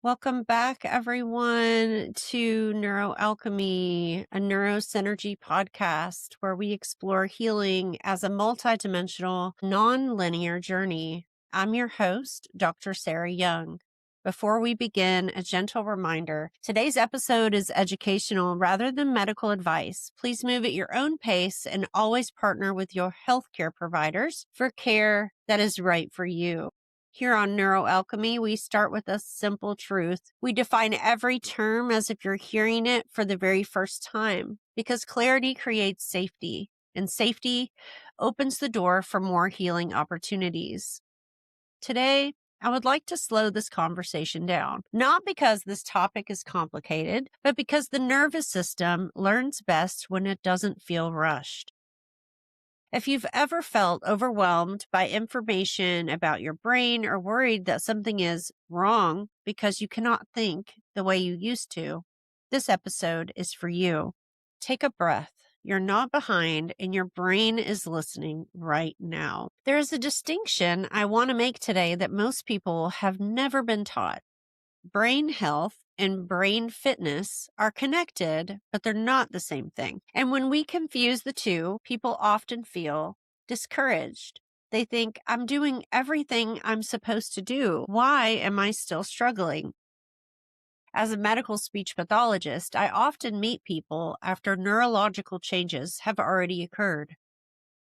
Welcome back, everyone, to Neuroalchemy, a neurosynergy podcast where we explore healing as a multidimensional, non-linear journey. I'm your host, Dr. Sarah Young. Before we begin, a gentle reminder. Today's episode is educational rather than medical advice. Please move at your own pace and always partner with your healthcare providers for care that is right for you. Here on Neuroalchemy, we start with a simple truth. We define every term as if you're hearing it for the very first time, because clarity creates safety, and safety opens the door for more healing opportunities. Today, I would like to slow this conversation down, not because this topic is complicated, but because the nervous system learns best when it doesn't feel rushed. If you've ever felt overwhelmed by information about your brain or worried that something is wrong because you cannot think the way you used to, this episode is for you. Take a breath. You're not behind and your brain is listening right now. There is a distinction I want to make today that most people have never been taught. Brain health and brain fitness are connected, but they're not the same thing. And when we confuse the two, people often feel discouraged. They think, I'm doing everything I'm supposed to do. Why am I still struggling? As a medical speech pathologist, I often meet people after neurological changes have already occurred.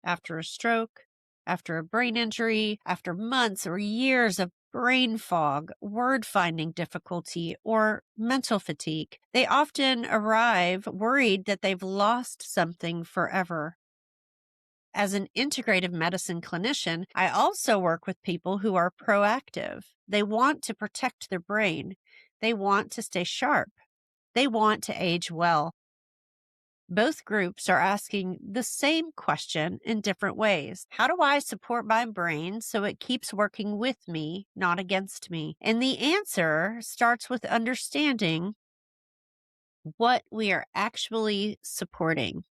After a stroke, after a brain injury, after months or years of brain fog, word finding difficulty, or mental fatigue. They often arrive worried that they've lost something forever. As an integrative medicine clinician, I also work with people who are proactive. They want to protect their brain. They want to stay sharp. They want to age well. Both groups are asking the same question in different ways. How do I support my brain so it keeps working with me, not against me? And the answer starts with understanding what we are actually supporting.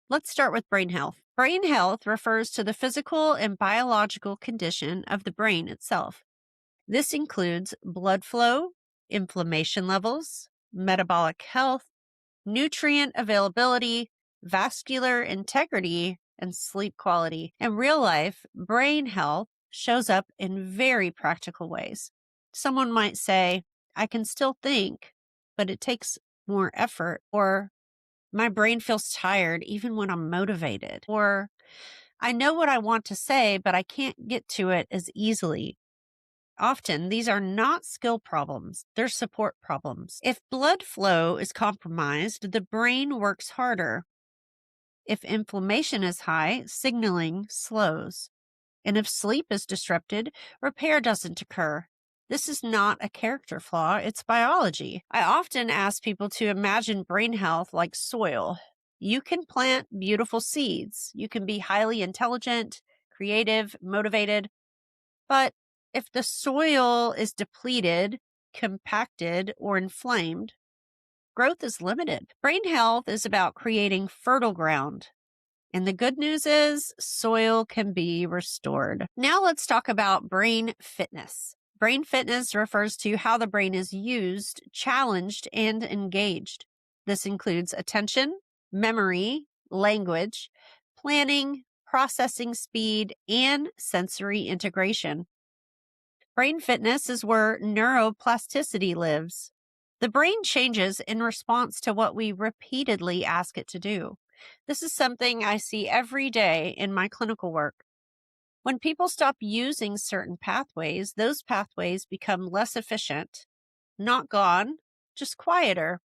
Let's start with brain health. Brain health refers to the physical and biological condition of the brain itself. This includes blood flow, inflammation levels, metabolic health, nutrient availability, vascular integrity, and sleep quality. In real life, brain health shows up in very practical ways. Someone might say, I can still think, but it takes more effort, or my brain feels tired even when I'm motivated, or I know what I want to say, but I can't get to it as easily. Often, these are not skill problems, they're support problems. If blood flow is compromised, the brain works harder. If inflammation is high, signaling slows. And if sleep is disrupted, repair doesn't occur. This is not a character flaw, it's biology. I often ask people to imagine brain health like soil. You can plant beautiful seeds. You can be highly intelligent, creative, motivated, but if the soil is depleted, compacted, or inflamed, growth is limited. Brain health is about creating fertile ground. And the good news is soil can be restored. Now let's talk about brain fitness. Brain fitness refers to how the brain is used, challenged, and engaged. This includes attention, memory, language, planning, processing speed, and sensory integration. Brain fitness is where neuroplasticity lives. The brain changes in response to what we repeatedly ask it to do. This is something I see every day in my clinical work. When people stop using certain pathways, those pathways become less efficient, not gone, just quieter.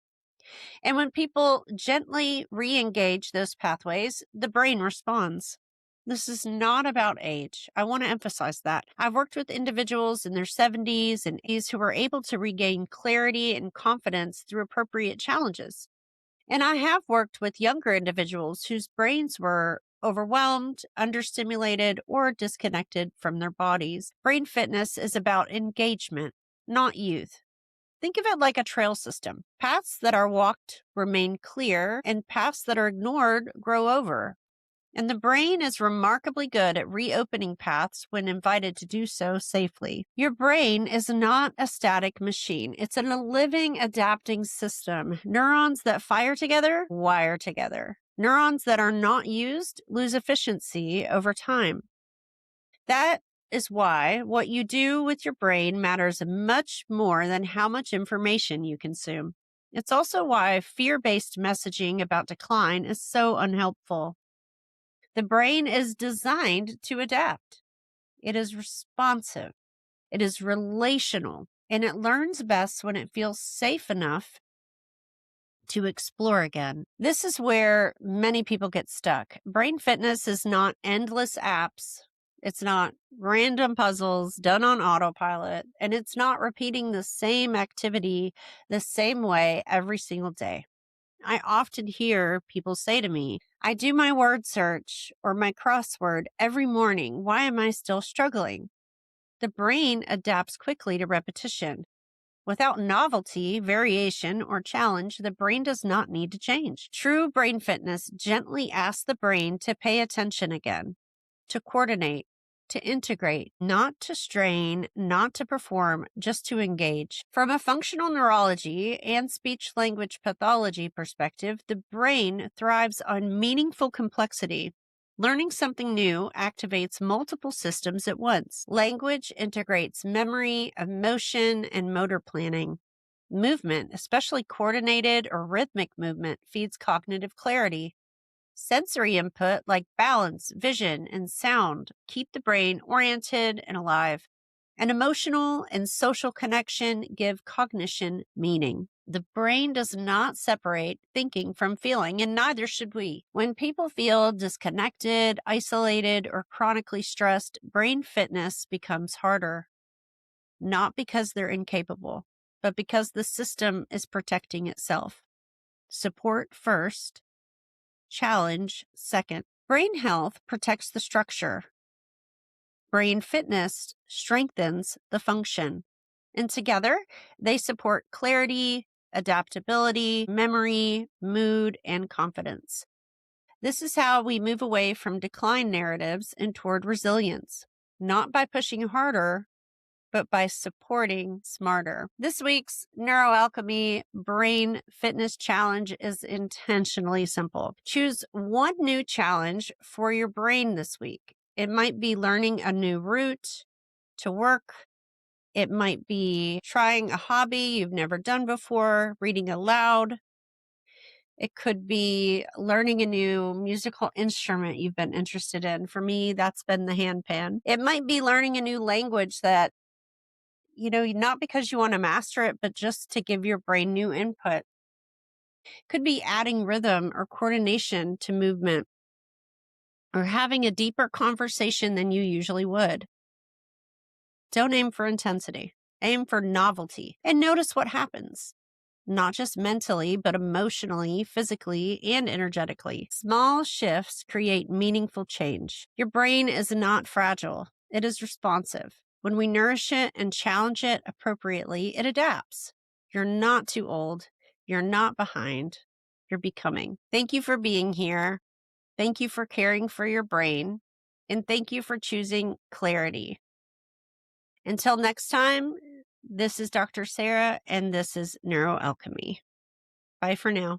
And when people gently re-engage those pathways, the brain responds. This is not about age. I want to emphasize that. I've worked with individuals in their 70s and 80s who were able to regain clarity and confidence through appropriate challenges. And I have worked with younger individuals whose brains were overwhelmed, understimulated, or disconnected from their bodies. Brain fitness is about engagement, not youth. Think of it like a trail system. Paths that are walked remain clear, and paths that are ignored grow over. And the brain is remarkably good at reopening paths when invited to do so safely. Your brain is not a static machine. It's a living, adapting system. Neurons that fire together, wire together. Neurons that are not used lose efficiency over time. That is why what you do with your brain matters much more than how much information you consume. It's also why fear-based messaging about decline is so unhelpful. The brain is designed to adapt. It is responsive. It is relational, and it learns best when it feels safe enough to explore again. This is where many people get stuck. Brain fitness is not endless apps. It's not random puzzles done on autopilot, and it's not repeating the same activity the same way every single day. I often hear people say to me, I do my word search or my crossword every morning. Why am I still struggling? The brain adapts quickly to repetition. Without novelty, variation, or challenge, the brain does not need to change. True brain fitness gently asks the brain to pay attention again, to coordinate, to integrate, not to strain, not to perform, just to engage. From a functional neurology and speech language pathology perspective, the brain thrives on meaningful complexity. Learning something new activates multiple systems at once. Language integrates memory, emotion, and motor planning. Movement, especially coordinated or rhythmic movement, feeds cognitive clarity. Sensory input like balance, vision, and sound keep the brain oriented and alive. And emotional and social connection give cognition meaning. The brain does not separate thinking from feeling, and neither should we. When people feel disconnected, isolated, or chronically stressed, brain fitness becomes harder. Not because they're incapable, but because the system is protecting itself. Support first, challenge second. Brain health protects the structure. Brain fitness strengthens the function. And together, they support clarity, adaptability, memory, mood, and confidence. This is how we move away from decline narratives and toward resilience, not by pushing harder, but by supporting smarter. This week's Neuroalchemy Brain Fitness Challenge is intentionally simple. Choose one new challenge for your brain this week. It might be learning a new route to work. It might be trying a hobby you've never done before, reading aloud. It could be learning a new musical instrument you've been interested in. For me, that's been the handpan. It might be learning a new language that not because you want to master it, but just to give your brain new input. Could be adding rhythm or coordination to movement or having a deeper conversation than you usually would. Don't aim for intensity. Aim for novelty and notice what happens. Not just mentally, but emotionally, physically, and energetically. Small shifts create meaningful change. Your brain is not fragile. It is responsive. When we nourish it and challenge it appropriately, it adapts. You're not too old. You're not behind. You're becoming. Thank you for being here. Thank you for caring for your brain. And thank you for choosing clarity. Until next time, this is Dr. Sarah, and this is Neuroalchemy. Bye for now.